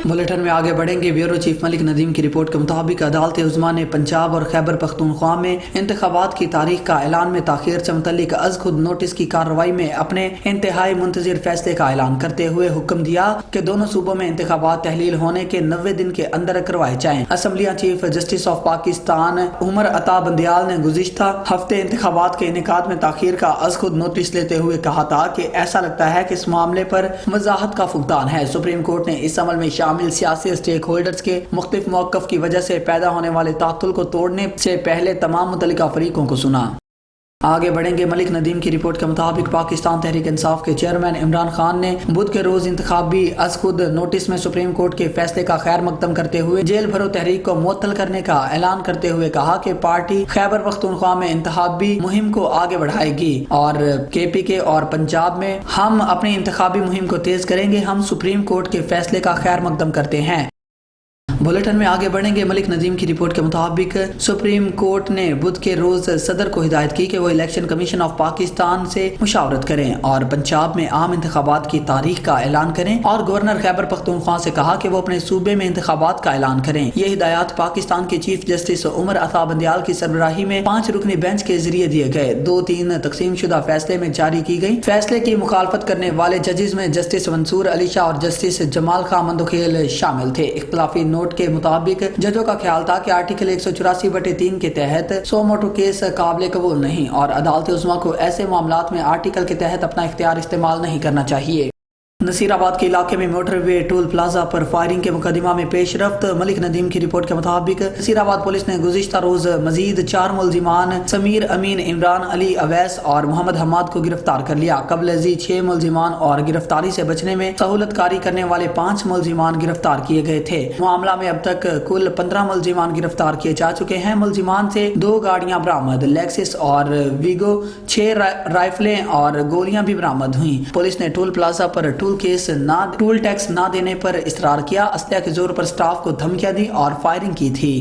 Bulletin में आगे बढ़ेंगे। ब्यूरो चीफ मलिक नदीम की रिपोर्ट के मुताबिक अदालत उज़्मा ने पंजाब और खैबर पख्तूनख्वा में इंतखाबात की तारीख का ऐलान में ताखीर से मुतल्लिक अज खुद नोटिस की कार्रवाई में अपने इंतहाई मुंतजिर फैसले का ऐलान करते हुए हुक्म दिया कि दोनों सूबों में इंतखाबात तहलील होने के 90 दिन के अंदर करवाए जाएं। असम्बलिया chief justice of Pakistan Umar Ata Bandial ने गुज़िश्ता हफ्ते इंतखाबात के इनेकाद में ताखीर का अज खुद नोटिस लेते हुए कहा था कि ऐसा लगता है कि इस मामले पर वजाहत का फुकदान है। सुप्रीम कोर्ट ने इस अमल में शामिल सियासी स्टेक होल्डर्स के मुख्तलिफ मौक़िफ़ की वजह से पैदा होने वाले तातुल को तोड़ने से पहले तमाम मुतल्लिका फरीकों को सुना। आगे बढ़ेंगे। मलिक नदीम की रिपोर्ट के मुताबिक पाकिस्तान तहरीक इंसाफ के चेयरमैन इमरान खान ने बुध के रोज इंतखाबी अज खुद नोटिस में सुप्रीम कोर्ट के फैसले का खैर मकदम करते हुए जेल भरो तहरीक को मुअत्तल करने का ऐलान करते हुए कहा कि पार्टी खैबर पख्तूनख्वा में इंतखाबी मुहिम को आगे बढ़ाएगी और KPK और पंजाब में हम अपनी इंतखाबी मुहिम को तेज करेंगे। हम सुप्रीम कोर्ट के फैसले का खैर मकदम करते हैं। बुलेटिन में आगे बढ़ेंगे। मलिक नदीम की रिपोर्ट के मुताबिक सुप्रीम कोर्ट ने बुध के रोज सदर को हिदायत की कि वो इलेक्शन कमीशन ऑफ पाकिस्तान से मुशावरत करें और पंजाब में आम इंतखाबात की तारीख का ऐलान करें और गवर्नर खैबर पख्तूनख्वा से कहा कि वो अपने सूबे में इंतखाबात का ऐलान करें। ये हिदायत पाकिस्तान के चीफ जस्टिस उमर अता बंदियाल की सरबराही में 5 रुकनी बेंच के जरिए दिए गए 2-3 तकसीम शुदा फैसले में जारी की गई। फैसले की मुखालफत करने वाले जजेस में जस्टिस मंसूर अली शाह और जस्टिस जमाल खां मंदोखेल शामिल थे। इख्तिलाफी नोट के मुताबिक जजों का ख्याल था कि आर्टिकल 184/3 के तहत सो मोटो केस काबिल कबूल नहीं और अदालत उज़्मा को ऐसे मामलात में आर्टिकल के तहत अपना इख्तियार इस्तेमाल नहीं करना चाहिए। नसीराबाद के इलाके में मोटरवे टोल प्लाजा पर फायरिंग के मुकदमा में पेशरफ्त। मलिक नदीम की रिपोर्ट के मुताबिक नसीराबाद पुलिस ने गुज़िश्ता रोज मजीद 4 मुलजिमान समीर अमीन, इमरान अली, अवैस और मोहम्मद हमाद को गिरफ्तार कर लिया। कबल 6 मुलजिमान और गिरफ्तारी से बचने में सहूलतकारी करने वाले 5 मुलजिमान गिरफ्तार किए गए थे। मामला में अब तक कुल 15 मुलजिमान गिरफ्तार किए जा चुके हैं। मुलजिमान से 2 गाड़ियां बरामद, लेक्सिस और वीगो, 6 राइफलें और गोलियां भी बरामद हुई। पुलिस ने टोल प्लाजा पर टोल टैक्स ना देने पर इसरार किया, असलिया के जोर पर स्टाफ को धमकियां दी और फायरिंग की थी।